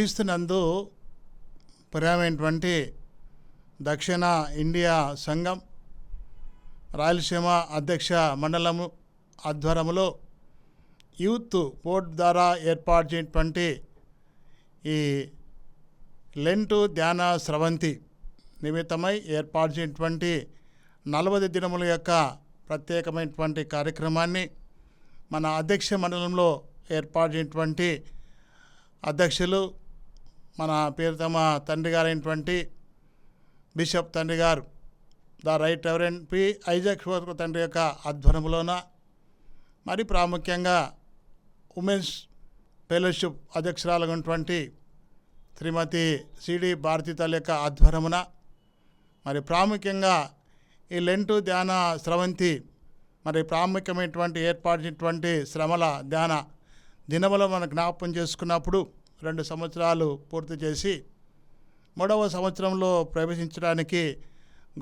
క్రీస్తునందు ప్రియమైనటువంటి దక్షిణ ఇండియా సంఘం రాయలసీమ అధ్యక్ష మండలము ఆధ్వర్యంలో యూత్ బోర్డు ద్వారా ఏర్పాటు చేయటువంటి ఈ లెంటు ధ్యాన స్రవంతి నిమిత్తమై ఏర్పాటు చేయటువంటి 40 దినముల యొక్క ప్రత్యేకమైనటువంటి కార్యక్రమాన్ని మన అధ్యక్ష మండలంలో ఏర్పాటు చేయటువంటి అధ్యక్షులు మన ప్రియతమ తండ్రి గారైనటువంటి బిషప్ తండ్రి గారు the right reverend P Isaac తండ్రి యొక్క ఆధ్వర్యంలోన మరి ప్రాముఖ్యంగా ఉమెన్స్ ఫెలోషిప్ అధ్యక్షురాలుగా ఉన్నటువంటి శ్రీమతి సిడి భారతి తల్లి యొక్క ఆధ్వర్యమున మరి ప్రాముఖ్యంగా ఈ లెంటు ధ్యాన స్రవంతి మరి ప్రాముఖ్యమైనటువంటి ఏర్పాటినటువంటి శ్రమల ధ్యాన దినములో మనం జ్ఞాపకం చేసుకున్నప్పుడు 2 సంవత్సరాలు పూర్తి చేసి 3వ సంవత్సరంలో ప్రవేశించడానికి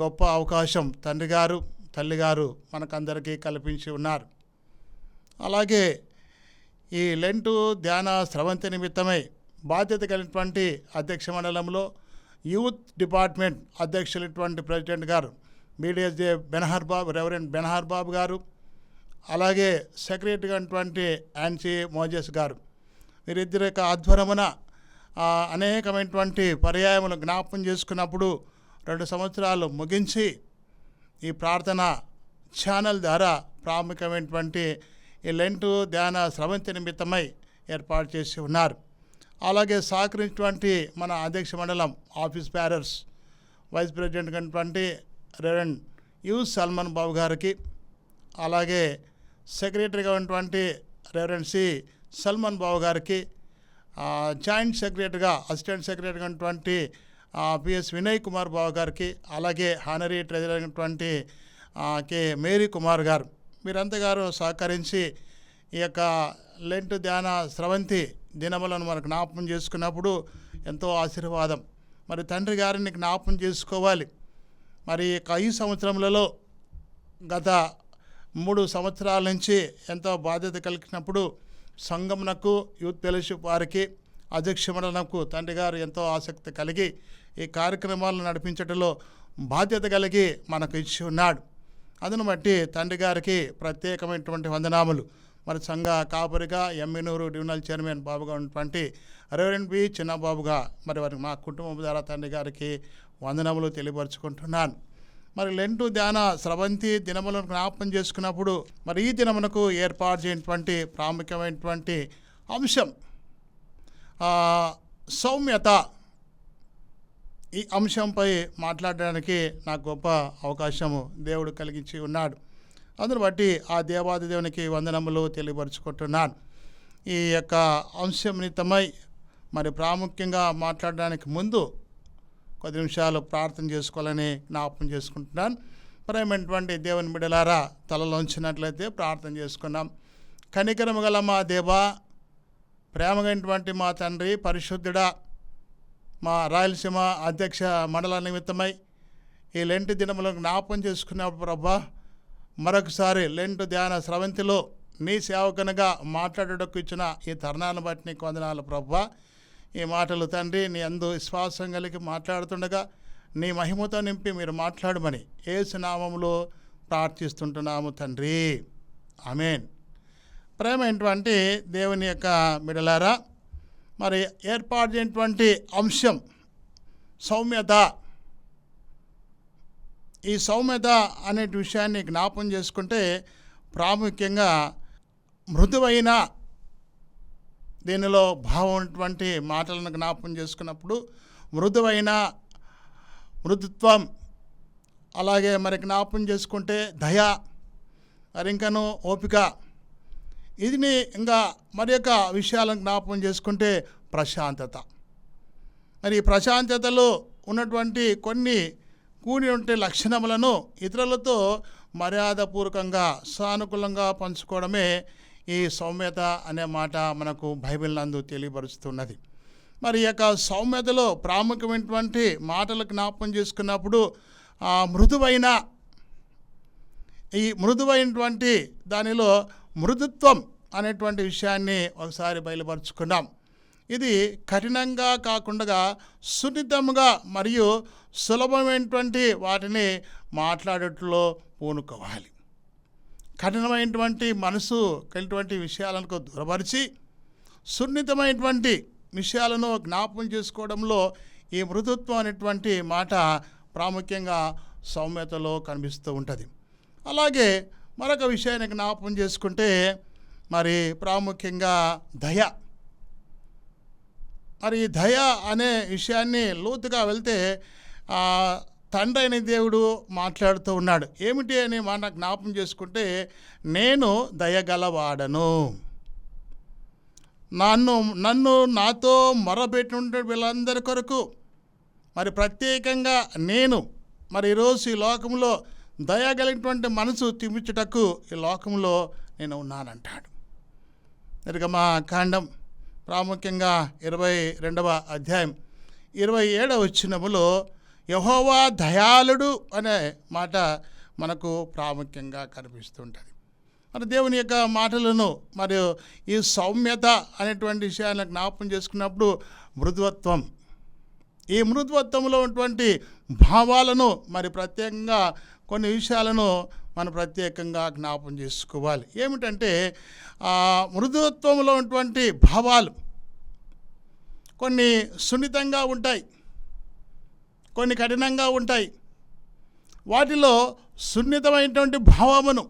గొప్ప అవకాశం తండ్రి గారు తల్లి గారు మనకందరికీ కల్పించి ఉన్నారు. అలాగే ఈ లెంటు ధ్యాన స్రవంతి నిమిత్తమై బాధ్యత కలిగినటువంటి అధ్యక్ష మండలంలో యూత్ డిపార్ట్మెంట్ అధ్యక్షులైనటువంటి ప్రెసిడెంట్ గారు బీడీఎస్జే బెనహర్ బాబు రెవరెండ్ బెనహర్ బాబు గారు, అలాగే సెక్రటరీగా ఉన్నటువంటి యాన్సీ మోజెస్ గారు, వీరిద్దరి యొక్క ఆధ్వర్యమున అనేకమైనటువంటి పర్యాయములు జ్ఞాపకం చేసుకున్నప్పుడు 2 సంవత్సరాలు ముగించి ఈ ప్రార్థన ఛానల్ ద్వారా ప్రాముఖ్యమైనటువంటి ఈ లెంటు ధ్యాన స్రవంతి నిమిత్తమై ఏర్పాటు చేసి ఉన్నారు. అలాగే సహకరించినటువంటి మన అధ్యక్ష మండలం ఆఫీస్ బ్యారర్స్ వైస్ ప్రెసిడెంట్ అయినటువంటి రెవరెండ్ యు సల్మాన్ బాబు గారికి, అలాగే సెక్రటరీగా ఉన్నటువంటి రెవరెండ్ సి సల్మాన్ బాబు గారికి, జాయింట్ సెక్రటరీగా అసిస్టెంట్ సెక్రటరీగా ఉన్నటువంటి పిఎస్ వినయ్ కుమార్ బాబు గారికి, అలాగే హానరీ ట్రెజరర్ అయినటువంటి కె మేరీ కుమార్ గారు, వీరంతా గారు సహకరించి ఈ యొక్క లెంటు ధ్యాన స్రవంతి దినములను మనం జ్ఞాపకం చేసుకున్నప్పుడు ఎంతో ఆశీర్వాదం. మరి తండ్రి గారిని జ్ఞాపకం చేసుకోవాలి. మరి ఈ సంవత్సరములలో గత 3 సంవత్సరాల నుంచి ఎంతో బాధ్యత కలిగినప్పుడు సంఘమునకు యూత్ ఫెలోషిప్ వారికి అధ్యక్ష మండలంకు తండ్రి గారు ఎంతో ఆసక్తి కలిగి ఈ కార్యక్రమాలను నడిపించడంలో బాధ్యత కలిగి మనకు ఇచ్చి ఉన్నాడు. అందును బట్టి తండ్రి గారికి ప్రత్యేకమైనటువంటి వందనాములు. మరి సంఘ కాపరిగా ఎమ్మినూరు డివిజనల్ చైర్మన్ బాబుగా ఉన్నటువంటి రెవరెండ్ బి చిన్నబాబుగా మరి వారికి మా కుటుంబం ద్వారా తండ్రి గారికి వందనములు తెలియపరుచుకుంటున్నాను. మరి లెంటు ధ్యాన స్రవంతి దినములను జ్ఞాపకం చేసుకున్నప్పుడు మరి ఈ దినమునకు ఏర్పాటు చేయటువంటి ప్రాముఖ్యమైనటువంటి అంశం సౌమ్యత. ఈ అంశంపై మాట్లాడడానికి నాకు గొప్ప అవకాశము దేవుడు కలిగించి ఉన్నాడు. అందును బట్టి ఆ దేవాది దేవునికి వందనములు తెలియపరుచుకుంటున్నాను. ఈ యొక్క అంశం నిమిత్తమై మరి ప్రాముఖ్యంగా మాట్లాడడానికి ముందు కొద్ది నిమిషాలు ప్రార్థన చేసుకోవాలని జ్ఞాపకం చేసుకుంటున్నాను. ప్రేమైనటువంటి దేవుని బిడ్డలారా తలలోంచినట్లయితే ప్రార్థన చేసుకున్నాం. కనికరము గల మా దేవా, ప్రేమగైనటువంటి మా తండ్రి, పరిశుద్ధుడా, మా రాయలసీమ అధ్యక్ష మండల నిమిత్తమై ఈ లెంటు దినములను జ్ఞాపకం చేసుకున్నప్పుడు ప్రభా, మరొకసారి లెంటు ధ్యాన స్రవంతిలో నీ సేవకునిగా మాట్లాడటకు ఇచ్చిన ఈ తరుణాన్ని బట్టి నీకు వందనాలు ప్రభా. ఈ మాటలు తండ్రి నీ అందు విశ్వాసం కలిగి మాట్లాడుతుండగా నీ మహిమతో నింపి మీరు మాట్లాడమని యేసు నామములో ప్రార్థిస్తుంటున్నాము తండ్రి, ఆమేన్. ప్రేమైనటువంటి దేవుని యొక్క బిడ్డలారా, మరి ఏర్పాటు చేయటువంటి అంశం సౌమ్యత. ఈ సౌమ్యత అనే విషయాన్ని జ్ఞాపకం చేసుకుంటే ప్రాముఖ్యంగా మృదువైన దీనిలో భావం ఉన్నటువంటి మాటలను జ్ఞాపకం చేసుకున్నప్పుడు మృదుత్వం, అలాగే మరి జ్ఞాపకం చేసుకుంటే దయ, మరి ఇంకను ఓపిక, ఇది ఇంకా మరి యొక్క విషయాలను జ్ఞాపకం చేసుకుంటే ప్రశాంతత. మరి ఈ ప్రశాంతతలో ఉన్నటువంటి కొన్ని కూడి ఉంటే లక్షణములను ఇతరులతో మర్యాదపూర్వకంగా సానుకూలంగా పంచుకోవడమే ఈ సౌమ్యత అనే మాట మనకు బైబిల్ నందు తెలియపరుస్తున్నది. మరి ఈ యొక్క సౌమ్యతలో ప్రాముఖ్యమైనటువంటి మాటలు జ్ఞాపకం చేసుకున్నప్పుడు మృదువైనటువంటి దానిలో మృదుత్వం అనేటువంటి విషయాన్ని ఒకసారి బయలుపరుచుకున్నాం. ఇది కఠినంగా కాకుండా సున్నితంగా మరియు సులభమైనటువంటి వాటిని మాట్లాడేట్లో పూనుకోవాలి. కఠినమైనటువంటి మనసు కలిగినటువంటి విషయాలకు దూరపరిచి సున్నితమైనటువంటి విషయాలను జ్ఞాపకం చేసుకోవడంలో ఈ మృదుత్వం అనేటువంటి మాట ప్రాముఖ్యంగా సౌమ్యతలో కనిపిస్తూ ఉంటుంది. అలాగే మరొక విషయాన్ని జ్ఞాపకం చేసుకుంటే మరి ప్రాముఖ్యంగా దయ. మరి దయ అనే విషయాన్ని లోతుగా వెళ్తే తండ్రి అయిన దేవుడు మాట్లాడుతూ ఉన్నాడు. ఏమిటి అని మాట జ్ఞాపకం చేసుకుంటే, నేను దయగలవాడను, నన్ను నాతో మొరపెట్టిన వీళ్ళందరి కొరకు మరి ప్రత్యేకంగా నేను మరి ఈరోజు ఈ లోకంలో దయగలిగినటువంటి మనసు తిమ్మించుటకు ఈ లోకంలో నేను ఉన్నానంటాడు. నిర్గమకాండం ప్రాముఖ్యంగా 22వ అధ్యాయం 27వ వచనములో యెహోవా దయాళుడు అనే మాట మనకు ప్రాముఖ్యంగా కనిపిస్తుంటుంది. మరి దేవుని యొక్క మాటలను మరియు ఈ సౌమ్యత అనేటువంటి విషయాన్ని జ్ఞాపకం చేసుకున్నప్పుడు మృదుత్వం, ఈ మృదుత్వంలో ఉన్నటువంటి భావాలను మరి ప్రత్యేకంగా కొన్ని విషయాలను మనం ప్రత్యేకంగా జ్ఞాపకం చేసుకోవాలి. ఏమిటంటే మృదుత్వంలో ఉన్నటువంటి భావాలు కొన్ని సున్నితంగా ఉంటాయి, కొన్ని కఠినంగా ఉంటాయి. వాటిలో సున్నితమైనటువంటి భావమును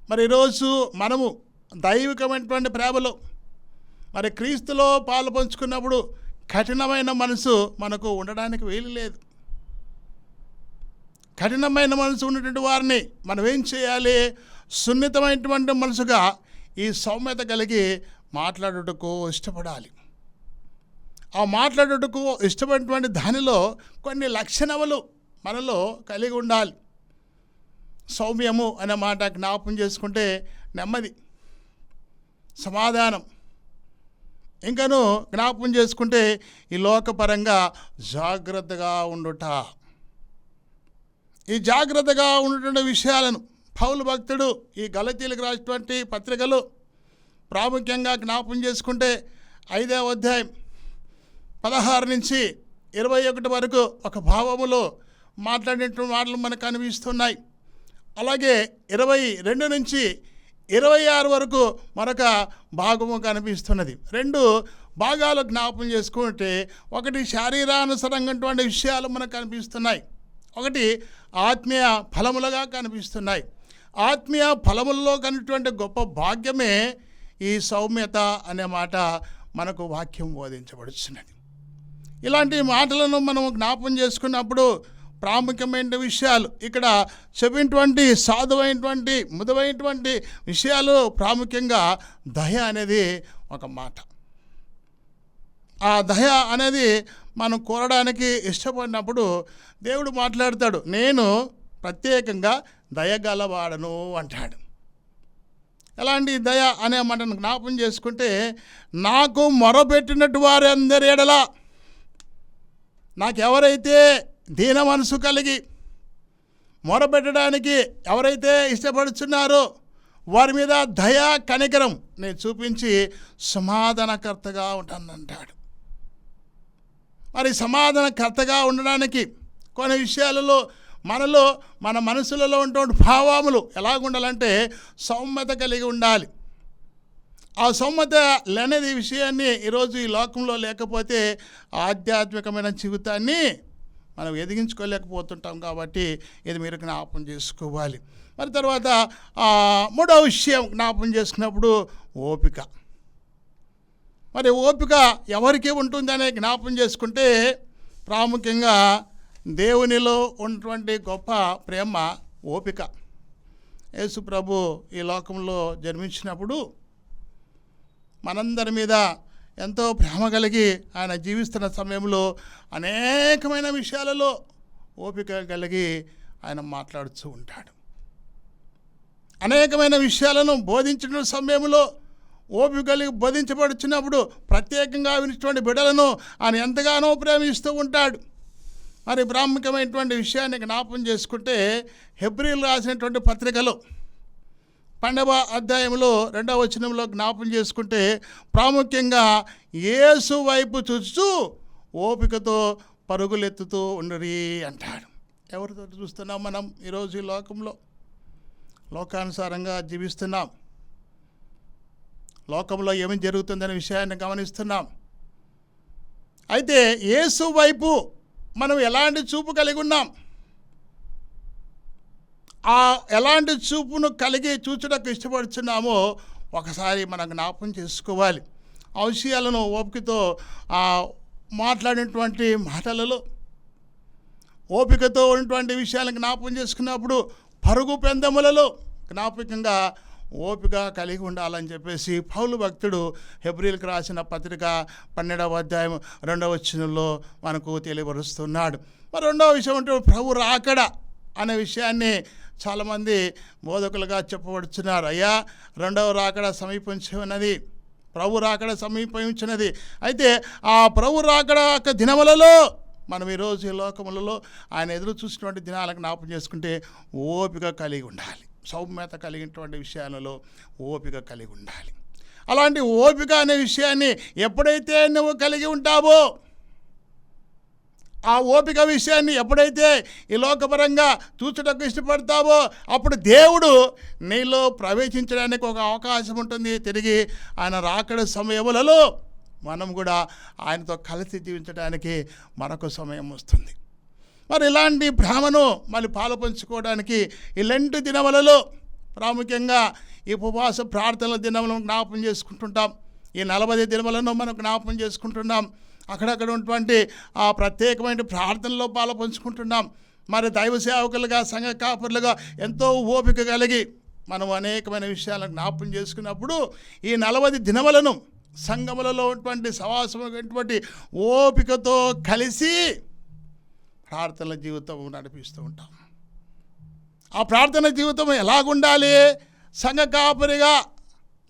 మరి ఈరోజు మనము దైవికమైనటువంటి ప్రేమలో మరి క్రీస్తులో పాలు పంచుకున్నప్పుడు కఠినమైన మనసు మనకు ఉండడానికి వీలు లేదు. కఠినమైన మనసు ఉన్నటువంటి వారిని మనం ఏం చేయాలి? సున్నితమైనటువంటి మనసుగా ఈ సౌమ్యత కలిగి మాట్లాడుటకు ఇష్టపడాలి. ఆ మాట్లాడుటకు ఇష్టపడినటువంటి దానిలో కొన్ని లక్షణములు మనలో కలిగి ఉండాలి. సౌమ్యము అనే మాట జ్ఞాపకం చేసుకుంటే నెమ్మది, సమాధానం, ఇంకను జ్ఞాపకం చేసుకుంటే ఈ లోకపరంగా జాగ్రత్తగా ఉండుట. ఈ జాగ్రత్తగా ఉన్నటువంటి విషయాలను పౌలు భక్తుడు ఈ గలతీలకు రాసినటువంటి పత్రికలు ప్రాముఖ్యంగా జ్ఞాపకం చేసుకుంటే 5వ అధ్యాయం 16 నుంచి 21 వరకు ఒక భావములో మాట్లాడినటువంటి మాటలు మనకు కనిపిస్తున్నాయి. అలాగే 22 నుంచి 26 వరకు మరొక భాగము కనిపిస్తున్నది. 2 భాగాలు జ్ఞాపకం చేసుకుంటే ఒకటి శారీరానుసరంగా విషయాలు మనకు కనిపిస్తున్నాయి, ఒకటి ఆత్మీయ ఫలములుగా కనిపిస్తున్నాయి. ఆత్మీయ ఫలములలో కనిటువంటి గొప్ప భాగ్యమే ఈ సౌమ్యత అనే మాట మనకు వాక్యం బోధించబడుతున్నది. ఇలాంటి మాటలను మనం జ్ఞాపకం చేసుకున్నప్పుడు ప్రాముఖ్యమైన విషయాలు ఇక్కడ చెప్పినటువంటి సాధువైనటువంటి మృదువైనటువంటి విషయాలు ప్రాముఖ్యంగా దయ అనేది ఒక మాట. ఆ దయ అనేది మనం కోరడానికి ఇష్టపడినప్పుడు దేవుడు మాట్లాడతాడు, నేను ప్రత్యేకంగా దయగలవాడను అంటాడు. ఎలాంటి దయ అనే మాటను జ్ఞాపకం చేసుకుంటే, నాకు మొరపెట్టినట్టు వారందరి ఎడల, నాకెవరైతే దీన మనసు కలిగి మొరపెట్టడానికి ఎవరైతే ఇష్టపడుతున్నారో వారి మీద దయా కనికరం నేను చూపించి సమాధానకర్తగా ఉంటానంటాడు. మరి సమాధానకర్తగా ఉండడానికి కొన్ని విషయాలలో మనలో మన మనసులలో ఉన్నటువంటి భావములు ఎలాగుండాలంటే సౌమ్యత కలిగి ఉండాలి. ఆ సౌమ్యత లేనిది విషయాన్ని ఈరోజు ఈ లోకంలో లేకపోతే ఆధ్యాత్మికమైన జీవితాన్ని మనం ఎదిగించుకోలేకపోతుంటాం. కాబట్టి ఇది మీరు జ్ఞాపకం చేసుకోవాలి. మరి తర్వాత 3వ విషయం జ్ఞాపకం చేసుకున్నప్పుడు ఓపిక. మరి ఓపిక ఎవరికి ఉంటుందనే జ్ఞాపకం చేసుకుంటే ప్రాముఖ్యంగా దేవునిలో ఉన్నటువంటి గొప్ప ప్రేమ ఓపిక. యేసు ప్రభు ఈ లోకంలో జన్మించినప్పుడు మనందరి మీద ఎంతో ప్రేమ కలిగి ఆయన జీవిస్తున్న సమయంలో అనేకమైన విషయాలలో ఓపిక కలిగి ఆయన మాట్లాడుతూ ఉంటాడు. అనేకమైన విషయాలను బోధించిన సమయంలో ఓపిక కలిగి బోధించబడుచున్నప్పుడు ప్రత్యేకంగా వినిటువంటి బిడ్డలను ఆయన ఎంతగానో ప్రేమిస్తూ ఉంటాడు. మరి ప్రాముఖ్యమైనటువంటి విషయాన్ని జ్ఞాపకం చేసుకుంటే హెబ్రీలు రాసినటువంటి పత్రికలో 12వ అధ్యాయంలో 2వ వచనంలో జ్ఞాపం చేసుకుంటే ప్రాముఖ్యంగా యేసు వైపు చూస్తూ ఓపికతో పరుగులెత్తుతూ ఉండరి అంటాడు. ఎవరితో చూస్తున్నాం మనం ఈరోజు ఈ లోకంలో? లోకానుసారంగా జీవిస్తున్నాం. లోకంలో ఏమి జరుగుతుందనే విషయాన్ని గమనిస్తున్నాం. అయితే యేసు వైపు మనం ఎలాంటి చూపు కలిగి ఉన్నాం? ఆ ఎలాంటి చూపును కలిగి చూచుటకు ఇష్టపడుతున్నామో ఒకసారి మనం జ్ఞాపం చేసుకోవాలి. ఆ విషయాలను ఓపికతో మాట్లాడినటువంటి మాటలలో ఓపికతో ఉన్నటువంటి విషయాలను జ్ఞాపం చేసుకున్నప్పుడు పరుగు పెందములలో జ్ఞాపకంగా ఓపిక కలిగి ఉండాలని చెప్పేసి పౌలు భక్తుడు హెబ్రీయులకు రాసిన పత్రిక 12వ అధ్యాయం 2వ వచనంలో మనకు తెలియపరుస్తున్నాడు. మరి రెండవ విషయం అంటే ప్రభు రాకడ అనే విషయాన్ని చాలామంది బోధకులుగా చెప్పబడుతున్నారు. అయ్యా, రెండవ రాకడ సమీపించినది, ప్రభు రాకడ సమీపించినది. అయితే ఆ ప్రభు రాకడ దినములలో మనం ఈరోజు ఈ లోకములలో ఆయన ఎదురు చూసినటువంటి దినాలకు జ్ఞాపం చేసుకుంటే ఓపిక కలిగి ఉండాలి. సౌమ్యత కలిగినటువంటి విషయాలలో ఓపిక కలిగి ఉండాలి. అలాంటి ఓపిక అనే విషయాన్ని ఎప్పుడైతే నువ్వు కలిగి ఉంటావో, ఆ ఓపిక విషయాన్ని ఎప్పుడైతే ఈ లోకపరంగా చూచుటకు ఇష్టపడతావో అప్పుడు దేవుడు నీలో ప్రవేశించడానికి ఒక అవకాశం ఉంటుంది. తిరిగి ఆయన రాకడ సమయములలో మనం కూడా ఆయనతో కలిసి జీవించడానికి మరొక సమయం వస్తుంది. మరి ఇలాంటి భ్రమను మళ్ళీ పాలుపంచుకోవడానికి ఈ లెంట్ దినములలో ప్రాముఖ్యంగా ఈ ఉపవాస ప్రార్థనల దినములను జ్ఞాపం చేసుకుంటుంటాం. ఈ 40 దినములను మనం జ్ఞాపం చేసుకుంటున్నాం. అక్కడక్కడ ఉన్నటువంటి ఆ ప్రత్యేకమైన ప్రార్థనలో పాలుపంచుకుంటున్నాం. మరి దైవ సేవకులుగా, సంఘ కాపరులుగా ఎంతో ఓపిక కలిగి మనం అనేకమైన విషయాలను జ్ఞాపం చేసుకున్నప్పుడు ఈ 40 దినములను సంఘములలో ఉన్నటువంటి సవాసమైనటువంటి ఓపికతో కలిసి ప్రార్థన జీవితం నడిపిస్తూ ఉంటాం. ఆ ప్రార్థన జీవితం ఎలాగుండాలి? సంఘ కాపరిగా,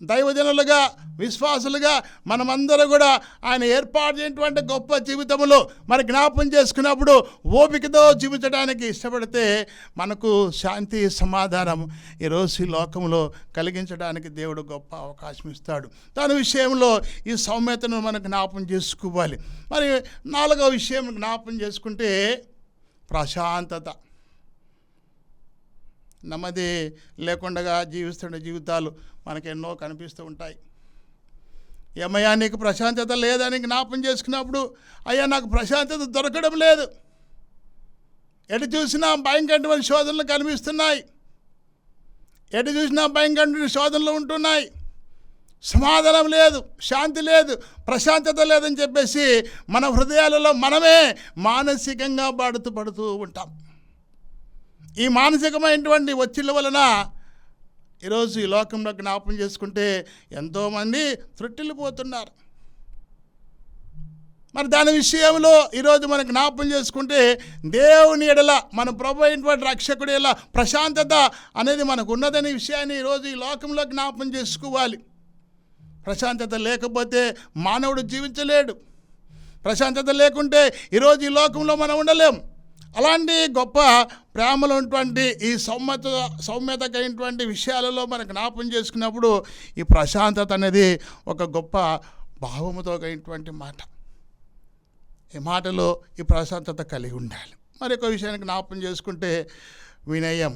దైవజనులుగా, విశ్వాసులుగా మనమందరూ కూడా ఆయన ఏర్పాటు చేయటువంటి గొప్ప జీవితంలో మరి జ్ఞాపం చేసుకున్నప్పుడు ఓపికతో జీవించడానికి ఇష్టపడితే మనకు శాంతి, సమాధానం ఈరోజు ఈ లోకంలో కలిగించడానికి దేవుడు గొప్ప అవకాశం ఇస్తాడు. దాని విషయంలో ఈ సౌమ్యతను మనం జ్ఞాపం చేసుకోవాలి. మరి 4వ విషయం జ్ఞాపం చేసుకుంటే ప్రశాంతత. నెమ్మది లేకుండా జీవిస్తున్న జీవితాలు మనకెన్నో కనిపిస్తూ ఉంటాయి. ఏమయ్యా నీకు ప్రశాంతత లేదని జ్ఞాపం చేసుకున్నప్పుడు, అయ్యా నాకు ప్రశాంతత దొరకడం లేదు, ఎటు చూసినా భయంకరమైన శోధనలు కనిపిస్తున్నాయి, ఎటు చూసినా భయంకరమైన శోధనలు ఉంటున్నాయి, సమాధానం లేదు, శాంతి లేదు, ప్రశాంతత లేదని చెప్పేసి మన హృదయాలలో మనమే మానసికంగా పడుతూ ఉంటాం. ఈ మానసికమైనటువంటి ఒత్తిళ్ళ వలన ఈరోజు ఈ లోకంలో జ్ఞాపం చేసుకుంటే ఎంతోమంది త్రుట్టిల్లిపోతున్నారు. మరి దాని విషయంలో ఈరోజు మనం జ్ఞాపం చేసుకుంటే దేవుని ఎడల, మన ప్రభు అయినటువంటి రక్షకుడి ఎడల ప్రశాంతత అనేది మనకు ఉన్నదనే విషయాన్ని ఈరోజు ఈ లోకంలో జ్ఞాపం చేసుకోవాలి. ప్రశాంతత లేకపోతే మానవుడు జీవించలేడు. ప్రశాంతత లేకుంటే ఈరోజు ఈ లోకంలో మనం ఉండలేం. అలాంటి గొప్ప ప్రేమలో ఉన్నటువంటి ఈ సౌమ్యత కలిగినటువంటి విషయాలలో మనం జ్ఞాపం చేసుకున్నప్పుడు ఈ ప్రశాంతత అనేది ఒక గొప్ప భావముతో కలిగినటువంటి మాట. ఈ మాటలో ఈ ప్రశాంతత కలిగి ఉండాలి. మరి ఒక విషయాన్ని జ్ఞాపం చేసుకుంటే వినయం.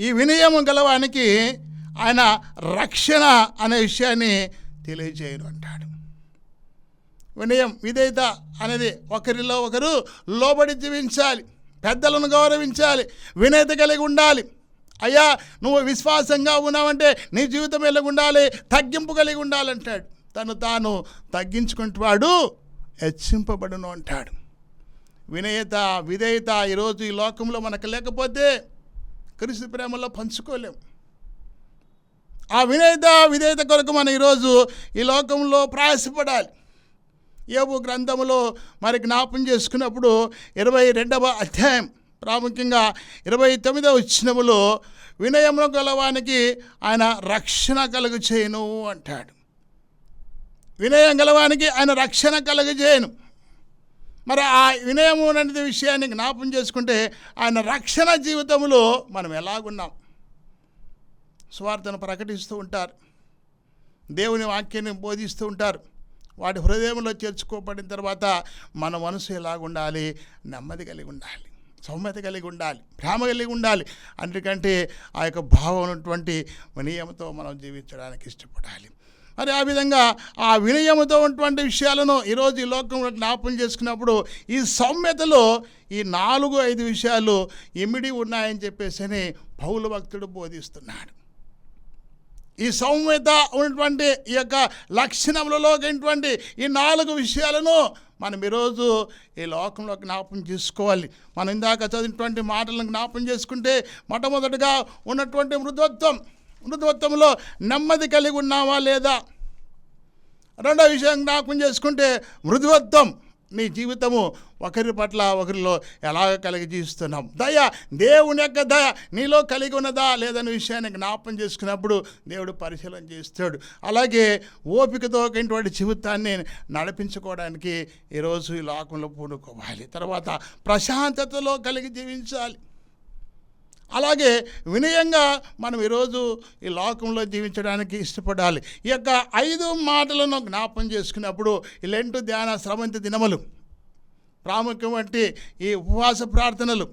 ఈ వినయం గలవానికి ఆయన రక్షణ అనే విషయాన్ని తెలియజేయను అంటాడు. వినయం, విధేయత అనేది ఒకరిలో ఒకరు లోబడి జీవించాలి, పెద్దలను గౌరవించాలి, వినయత కలిగి ఉండాలి. అయ్యా నువ్వు విశ్వాసంగా ఉన్నావంటే నీ జీవితం ఎలాగ ఉండాలి? తగ్గింపు కలిగి ఉండాలంటాడు. తను తాను తగ్గించుకుంటువాడు హెచ్చింపబడును అంటాడు. వినయత, విధేయత ఈరోజు ఈ లోకంలో మనకు లేకపోతే క్రీస్తు ప్రేమలో పంచుకోలేము. ఆ విధేయత కొరకు మనం ఈరోజు ఈ లోకంలో ప్రయాసపడాలి. యోబు గ్రంథములో మరి జ్ఞాపం చేసుకున్నప్పుడు 22వ అధ్యాయం ప్రాముఖ్యంగా 29వ వచనములో వినయము గలవానికి ఆయన రక్షణ కలుగజేయును అంటాడు. వినయం గలవానికి ఆయన రక్షణ కలుగజేయును. మరి ఆ వినయము అనే విషయాన్ని జ్ఞాపం చేసుకుంటే ఆయన రక్షణ జీవితంలో మనం ఎలాగున్నాం? సువార్తను ప్రకటిస్తూ ఉంటారు, దేవుని వాక్యాన్ని బోధిస్తూ ఉంటారు. వాటి హృదయంలో చేర్చుకోబడిన తర్వాత మన మనసు ఎలాగుండాలి? నెమ్మది కలిగి ఉండాలి, సౌమ్యత కలిగి ఉండాలి, ప్రేమ కలిగి ఉండాలి. అందుకంటే ఆ యొక్క భావం ఉన్నటువంటి వినయంతో మనం జీవించడానికి ఇష్టపడాలి. మరి ఆ విధంగా ఆ వినయముతో ఉన్నటువంటి విషయాలను ఈరోజు ఈ లోకంలో జ్ఞాపకం చేసుకున్నప్పుడు ఈ సౌమ్యతలో ఈ 4-5 విషయాలు ఇమిడి ఉన్నాయని చెప్పేసి పౌలు భక్తుడు బోధిస్తున్నాడు. ఈ సౌమ్యత ఉన్నటువంటి ఈ యొక్క లక్షణములలో ఉన్నటువంటి ఈ 4 విషయాలను మనం ఈరోజు ఈ లోకంలో జ్ఞాపకం చేసుకోవాలి. మనం ఇందాక చదివినటువంటి మాటలను జ్ఞాపకం చేసుకుంటే మొట్టమొదటిగా ఉన్నటువంటి మృదుత్వంలో నెమ్మది కలిగి ఉన్నావా లేదా? రెండో విషయం జ్ఞాపకం చేసుకుంటే మృదుత్వం, నీ జీవితము ఒకరి పట్ల ఒకరిలో ఎలాగ కలిగి జీవిస్తున్నాం. దయ, దేవుని యొక్క దయ నీలో కలిగి ఉన్నదా లేదనే విషయాన్ని జ్ఞాపకం చేసుకున్నప్పుడు దేవుడు పరిశీలన చేస్తాడు. అలాగే ఓపికతో ఇటువంటి జీవితాన్ని నడిపించుకోవడానికి ఈరోజు ఈ లోకంలో పూనుకోవాలి. తర్వాత ప్రశాంతతలో కలిగి జీవించాలి. అలాగే వినయంగా మనం ఈరోజు ఈ లోకంలో జీవించడానికి ఇష్టపడాలి. ఈ యొక్క 5 మాటలను జ్ఞాపకం చేసుకున్నప్పుడు ఈ లెంటు ధ్యాన స్రవంతి దినములు, ప్రాముఖ్యమైన ఈ ఉపవాస ప్రార్థనలు,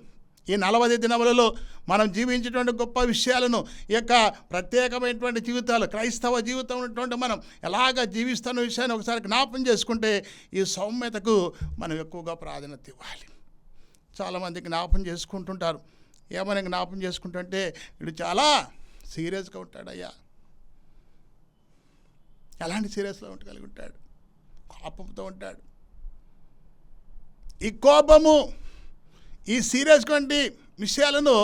ఈ 40 దినములలో మనం జీవించేటువంటి గొప్ప విషయాలను, ఈ యొక్క ప్రత్యేకమైనటువంటి జీవితాలు, క్రైస్తవ జీవితం ఉన్నటువంటి మనం ఎలాగ జీవిస్తున్న విషయాన్ని ఒకసారి జ్ఞాపకం చేసుకుంటే ఈ సౌమ్యతకు మనం ఎక్కువగా ప్రాధాన్యత ఇవ్వాలి. చాలామంది జ్ఞాపకం చేసుకుంటుంటారు. ఏమైనా జ్ఞాపకం చేసుకుంటుంటే వీడు చాలా సీరియస్గా ఉంటాడయ్యా. ఎలాంటి సీరియస్గా కలిగి ఉంటాడు? కోపంతో ఉంటాడు. ఈ కోపము, ఈ సీరియస్గా విషయాలను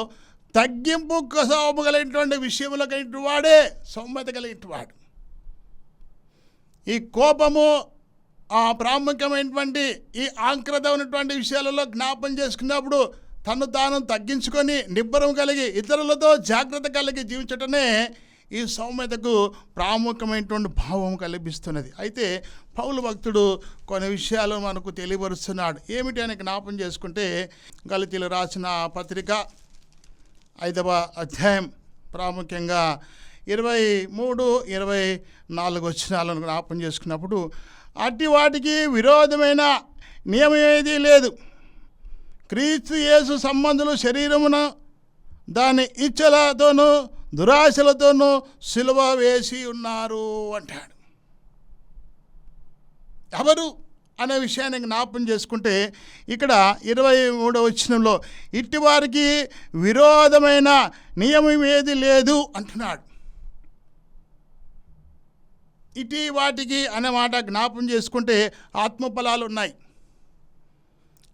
తగ్గింపు స్వభావం కలిగినటువంటి విషయంలో కలిగిన వాడే సౌమ్యత కలిగిన వాడు. ఈ కోపము ప్రాముఖ్యమైనటువంటి ఈ ఆంక్రత ఉన్నటువంటి విషయాలలో జ్ఞాపకం చేసుకున్నప్పుడు తను తాను తగ్గించుకొని నిబ్బరం కలిగి ఇతరులతో జాగ్రత్త కలిగి జీవించటమే ఈ సౌమ్యతకు ప్రాముఖ్యమైనటువంటి భావం కల్పిస్తున్నది. అయితే పౌలు భక్తుడు కొన్ని విషయాలు మనకు తెలియపరుస్తున్నాడు. ఏమిటి అని జ్ఞాపకం చేసుకుంటే గలతీయులకు రాసిన పత్రిక 5వ అధ్యాయం ప్రాముఖ్యంగా 23-24 వచనాలను జ్ఞాపకం చేసుకున్నప్పుడు, అట్టి వాటికి విరోధమైన నియమం ఏదీ లేదు. క్రీస్తు యేసు సంబంధులు శరీరమున దాని ఇచ్చలతోనూ దురాశలతోనూ సిలువ వేసి ఉన్నారు అంటాడు. ఎవరు అనే విషయాన్ని జ్ఞాపకం చేసుకుంటే ఇక్కడ 23వ వచనంలో ఇట్టి వారికి విరోధమైన నియమం ఏది లేదు అంటున్నాడు. ఇటీ వాటికి అనే మాట జ్ఞాపకం చేసుకుంటే ఆత్మఫలాలు ఉన్నాయి.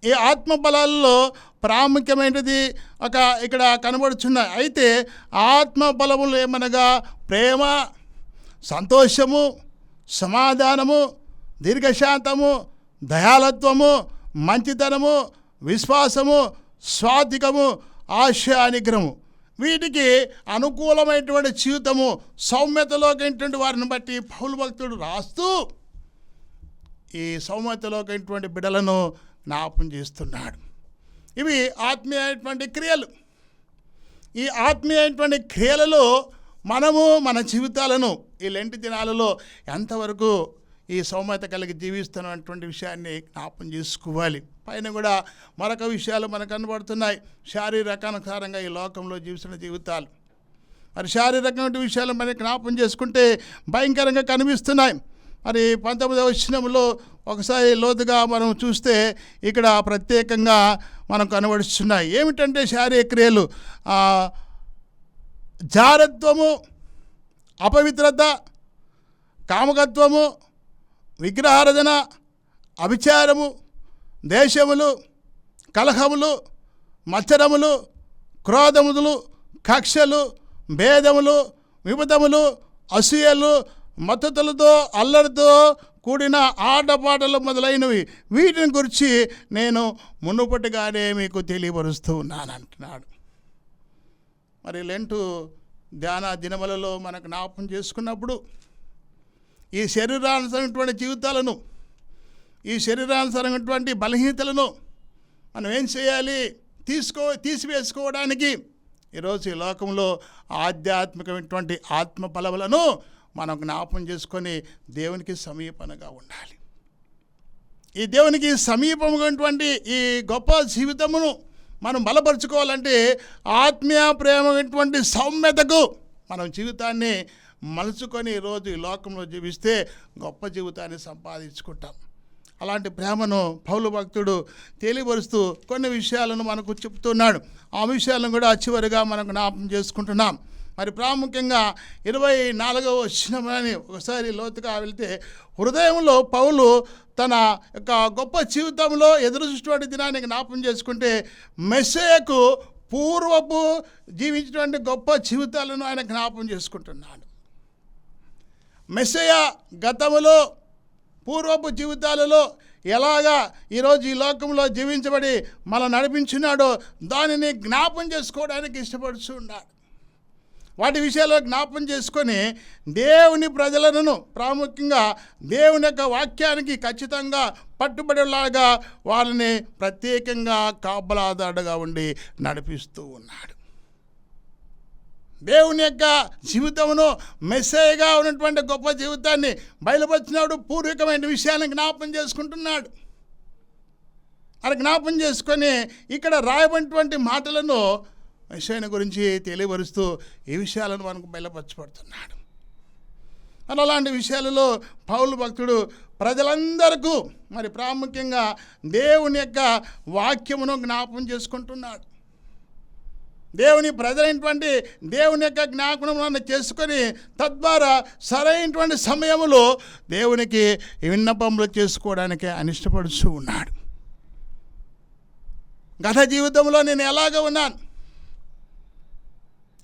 ఈ ఆత్మఫలాల్లో ప్రాముఖ్యమైనది ఇక్కడ కనబడుచున్నాయి. అయితే ఆత్మఫలములు ఏమనగా ప్రేమ, సంతోషము, సమాధానము, దీర్ఘశాంతము, దయాళత్వము, మంచితనము, విశ్వాసము, స్వాధికము, ఆశ నిగ్రహము. వీటికి అనుకూలమైనటువంటి జీవితము సౌమ్యతలోకి వారిని బట్టి పౌలు భక్తుడు రాస్తూ ఈ సౌమ్యతలోకి బిడ్డలను జ్ఞాపకం చేస్తున్నాడు. ఇవి ఆత్మీయమైనటువంటి క్రియలు. ఈ ఆత్మీయమైనటువంటి క్రియలలో మనము మన జీవితాలను ఈ లెంటి దినాలలో ఎంతవరకు ఈ సౌమ్యత కలిగి జీవిస్తున్నటువంటి విషయాన్ని జ్ఞాపకం చేసుకోవాలి. పైన కూడా మరొక విషయాలు మనకు కనబడుతున్నాయి. శారీరకానుసారంగా ఈ లోకంలో జీవిస్తున్న జీవితాలు, మరి శారీరకమైన విషయాలు మనకి జ్ఞాపకం చేసుకుంటే భయంకరంగా కనిపిస్తున్నాయి. మరి 19వ వచనంలో ఒకసారి లోతుగా మనం చూస్తే ఇక్కడ ప్రత్యేకంగా మనం కనబడుతున్నాయి. ఏమిటంటే శారీరక క్రియలు జారత్వము, అపవిత్రత, కామకత్వము, విగ్రహారాధన, అభిచారము, దేశములు, కలహములు, మత్సరములు, క్రోధములు, కక్షలు, భేదములు, విపదములు, అసూయలు, మద్దతులతో అల్లరితో కూడిన ఆటపాటలు మొదలైనవి. వీటిని గురించి నేను మునుపటిగానే మీకు తెలియపరుస్తూ ఉన్నాను అంటున్నాడు. మరి లెంటు ధ్యాన దినములలో మనకు జ్ఞాపకం చేసుకున్నప్పుడు ఈ శరీరానుసరైనటువంటి జీవితాలను, ఈ శరీరానుసరైనటువంటి బలహీనతలను మనం ఏం చేయాలి? తీసివేసుకోవడానికి ఈరోజు ఈ లోకంలో ఆధ్యాత్మికమైనటువంటి ఆత్మ ఫలములను మనం జ్ఞాపం చేసుకొని దేవునికి సమీపంగా ఉండాలి. ఈ దేవునికి సమీపమైనటువంటి ఈ గొప్ప జీవితమును మనం బలపరుచుకోవాలంటే ఆత్మీయ ప్రేమైనటువంటి సౌమ్యతకు మనం జీవితాన్ని మలుచుకొని ఈరోజు ఈ లోకంలో జీవిస్తే గొప్ప జీవితాన్ని సంపాదించుకుంటాం. అలాంటి ప్రేమను పౌలు భక్తుడు తెలియపరుస్తూ కొన్ని విషయాలను మనకు చెప్తున్నాడు. ఆ విషయాలను కూడా చివరిగా మనం జ్ఞాపకం చేసుకుంటున్నాం. మరి ప్రాముఖ్యంగా 24వ వచనాన్ని ఒకసారి లోతుగా వెళ్తే, హృదయంలో పౌలు తన యొక్క గొప్ప జీవితంలో ఎదురు చూసినటువంటి దినాన్ని జ్ఞాపకం చేసుకుంటే మెస్సీయకు పూర్వపు జీవించినటువంటి గొప్ప జీవితాలను ఆయన జ్ఞాపకం చేసుకుంటున్నాడు. మెస్సీయ గతములో పూర్వపు జీవితాలలో ఎలాగా ఈరోజు ఈ లోకంలో జీవించబడి మనం నడిపించినాడో దానిని జ్ఞాపం చేసుకోవడానికి ఇష్టపడుతున్నాడు. వాటి విషయాల్లో జ్ఞాపం చేసుకొని దేవుని ప్రజలను ప్రాముఖ్యంగా దేవుని యొక్క వాక్యానికి ఖచ్చితంగా పట్టుబడేలాగా వాళ్ళని ప్రత్యేకంగా కాపలాదారుగా ఉండి నడిపిస్తూ ఉన్నాడు. దేవుని యొక్క జీవితమును మెస్సీయగా ఉన్నటువంటి గొప్ప జీవితాన్ని బయలుపరిచినాడు. పూర్వకమైన విషయాన్ని జ్ఞాపం చేసుకుంటున్నాడు. అది జ్ఞాపం చేసుకొని ఇక్కడ రాయబడినటువంటి మాటలను మెస్సీయను గురించి తెలియపరుస్తూ ఈ విషయాలను మనకు బయలుపరచబడుతున్నాడు. మరి అలాంటి విషయాలలో పౌలు భక్తుడు ప్రజలందరికీ మరి ప్రాముఖ్యంగా దేవుని యొక్క వాక్యమును జ్ఞాపం చేసుకుంటున్నాడు. దేవుని ప్రజలైనటువంటి దేవుని యొక్క జ్ఞాపకములను చేసుకొని తద్వారా సరైనటువంటి సమయంలో దేవునికి విన్నపములు చేసుకోవడానికి అనిష్టపడుతూ ఉన్నాడు. గత జీవితంలో నేను ఎలాగ ఉన్నాను,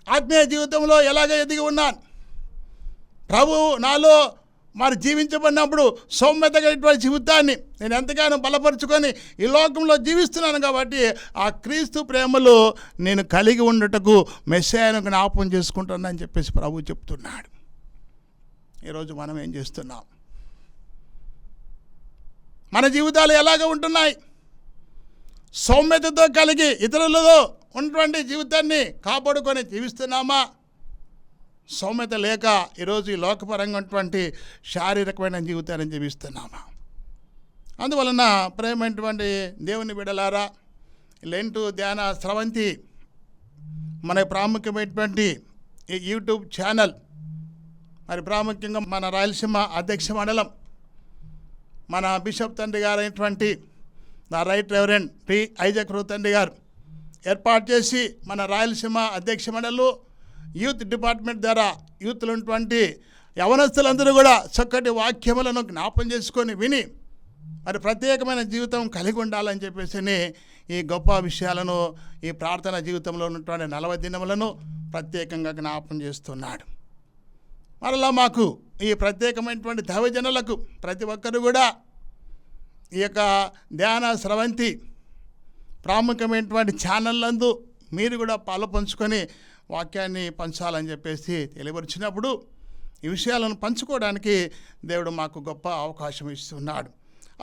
ఆత్మీయ జీవితంలో ఎలాగ ఎదిగి ఉన్నాను, ప్రభు నాలో మరి జీవించబడినప్పుడు సౌమ్యతమైనటువంటి జీవితాన్ని నేను ఎంతగానో బలపరుచుకొని ఈ లోకంలో జీవిస్తున్నాను కాబట్టి ఆ క్రీస్తు ప్రేమలో నేను కలిగి ఉండటకు మెస్సీయను జ్ఞాపకం చేసుకుంటానని చెప్పేసి ప్రభు చెప్తున్నాడు. ఈరోజు మనం ఏం చేస్తున్నాం? మన జీవితాలు ఎలాగ ఉంటున్నాయి? సౌమ్యతతో కలిగి ఇతరులతో ఉన్నటువంటి జీవితాన్ని కాపాడుకొని జీవిస్తున్నామా? సౌమ్యత లేక ఈరోజు ఈ లోకపరంగా ఉన్నటువంటి శారీరకమైన జీవితాన్ని జీవిస్తున్నామా? అందువలన ప్రేమైనటువంటి దేవుని బిడ్డలారా, లెంటు ధ్యాన స్రవంతి మన ప్రాముఖ్యమైనటువంటి ఈ యూట్యూబ్ ఛానల్, మరి ప్రాముఖ్యంగా మన రాయలసీమ అధ్యక్ష మండలం మన బిషప్ తండ్రి గారు అయినటువంటి నా రైట్ రెవరెండ్ పి ఐజక్ తండ్రి గారు ఏర్పాటు చేసి మన రాయలసీమ అధ్యక్ష మండలిలో యూత్ డిపార్ట్మెంట్ ద్వారా యూత్లో ఉన్నటువంటి యవనస్తులందరూ కూడా చక్కటి వాక్యములను జ్ఞాపం చేసుకొని విని మరి ప్రత్యేకమైన జీవితం కలిగి ఉండాలని చెప్పేసి ఈ గొప్ప విషయాలను ఈ ప్రార్థన జీవితంలో ఉన్నటువంటి 40 దినములను ప్రత్యేకంగా జ్ఞాపం చేస్తున్నాడు. మరలా మాకు ఈ ప్రత్యేకమైనటువంటి దైవజనులకు ప్రతి ఒక్కరు కూడా ఈ యొక్క ధ్యాన స్రవంతి ప్రాముఖ్యమైనటువంటి ఛానళ్ళందు మీరు కూడా పాలుపంచుకొని వాక్యాన్ని పంచాలని చెప్పేసి తెలియపరిచినప్పుడు ఈ విషయాలను పంచుకోవడానికి దేవుడు మాకు గొప్ప అవకాశం ఇస్తున్నాడు.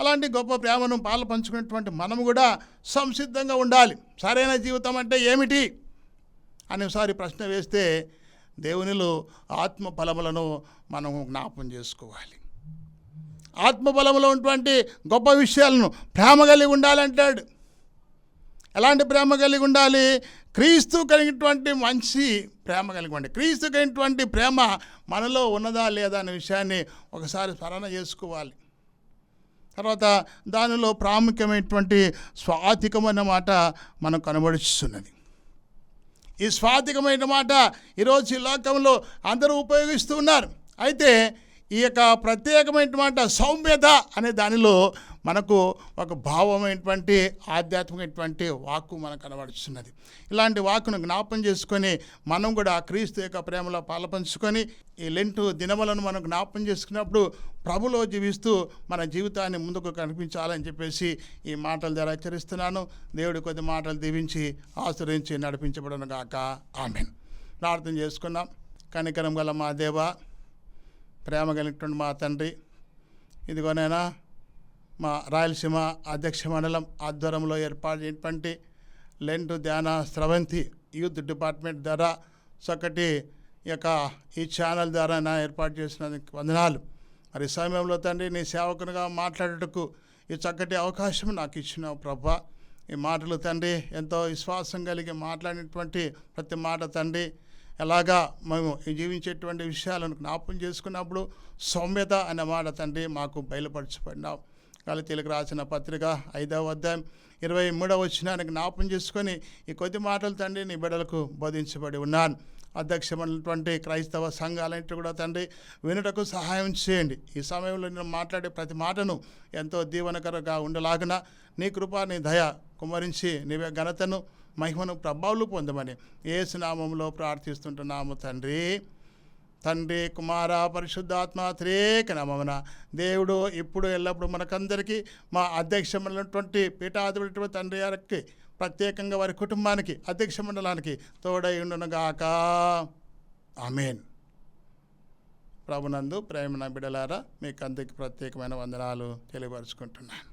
అలాంటి గొప్ప ప్రేమను పాలు పంచుకునేటువంటి మనము కూడా సంసిద్ధంగా ఉండాలి. సరైన జీవితం అంటే ఏమిటి అని ఒకసారి ప్రశ్న వేస్తే దేవునిలో ఆత్మ ఫలములను మనం జ్ఞాపం చేసుకోవాలి. ఆత్మ ఫలములో ఉన్నటువంటి గొప్ప విషయాలను ప్రేమ కలిగి ఉండాలంటాడు. ఎలాంటి ప్రేమ కలిగి ఉండాలి? క్రీస్తు కలిగినటువంటి మంచి ప్రేమ కలిగి ఉండాలి. క్రీస్తు కలిగినటువంటి ప్రేమ మనలో ఉన్నదా లేదా అనే విషయాన్ని ఒకసారి స్మరణ చేసుకోవాలి. తర్వాత దానిలో ప్రాముఖ్యమైనటువంటి స్వాతికమైన మాట మనకు కనబడుచున్నది. ఈ స్వాతికమైన మాట ఈరోజు ఈ లోకంలో అందరూ ఉపయోగిస్తూ ఉన్నారు. అయితే ఈ యొక్క ప్రత్యేకమైన మాట సౌమ్యత అనే దానిలో మనకు ఒక భావమైనటువంటి ఆధ్యాత్మికమైనటువంటి వాక్కు మనకు కనబడుతున్నది. ఇలాంటి వాక్కును జ్ఞాపం చేసుకొని మనం కూడా క్రీస్తు యొక్క ప్రేమలో పాలుపంచుకొని ఈ లెంటు దినములను మనం జ్ఞాపం చేసుకున్నప్పుడు ప్రభులో జీవిస్తూ మన జీవితాన్ని ముందుకు కనిపించాలని చెప్పేసి ఈ మాటల ద్వారా హెచ్చరిస్తున్నాను. దేవుడి కొద్ది మాటలు దీవించి ఆశ్రయించి నడిపించబడను గాక. ఆమేన్. ప్రార్థన చేసుకున్నాం. కనికరం గల మా దేవ, ప్రేమ కలిగినటువంటి మా తండ్రి, ఇదిగోనైనా మా రాయలసీమ అధ్యక్ష మండలం ఆధ్వర్యంలో ఏర్పాటు చేసినటువంటి లెంటు ధ్యాన స్రవంతి యూత్ డిపార్ట్మెంట్ ద్వారా చక్కటి ఈ ఛానల్ ద్వారా నా ఏర్పాటు చేసినందుకు వందనాలు. మరి సమయంలో తండ్రి నీ సేవకునిగా మాట్లాడటకు ఈ చక్కటి అవకాశం నాకు ఇచ్చినావు ప్రభా. ఈ మాటలు తండ్రి ఎంతో విశ్వాసం కలిగి మాట్లాడినటువంటి ప్రతి మాట తండ్రి ఎలాగా మేము ఈ జీవించేటువంటి విషయాలను జ్ఞాపకం చేసుకున్నప్పుడు సౌమ్యత అనే మాట తండ్రి మాకు బయలుపరచబడినావు. గలతీయులకు రాసిన పత్రిక 5వ అధ్యాయం 23వ వచనాన్ని జ్ఞాపకం చేసుకొని ఈ కొద్ది మాటలు తండ్రి నీ బిడ్డలకు బోధించబడి ఉన్నాను. అధ్యక్షమైనటువంటి క్రైస్తవ సంఘాలంటే కూడా తండ్రి వినుటకు సహాయం చేయండి. ఈ సమయంలో నేను మాట్లాడే ప్రతి మాటను ఎంతో దీవెనకరంగా ఉండలాగున నీ కృప నీ దయ కుమ్మరించి నీవే ఘనతను మహిమను ప్రభావాలు పొందమని యేసు నామములో ప్రార్థిస్తుంటున్నాము తండ్రి. తండ్రి కుమార పరిశుద్ధాత్మ త్రేక నామమున దేవుడు ఇప్పుడు ఎల్లప్పుడూ మనకందరికీ మా అధ్యక్షమైనటువంటి పీఠాధిపతి తండ్రి గారికి ప్రత్యేకంగా వారి కుటుంబానికి అధ్యక్ష మండలానికి తోడై ఉండునుగాక. ఆమేన్. ప్రభునందు ప్రేమ బిడ్డలారా మీకు అందరికీ ప్రత్యేకమైన వందనాలు తెలియపరుచుకుంటున్నాను.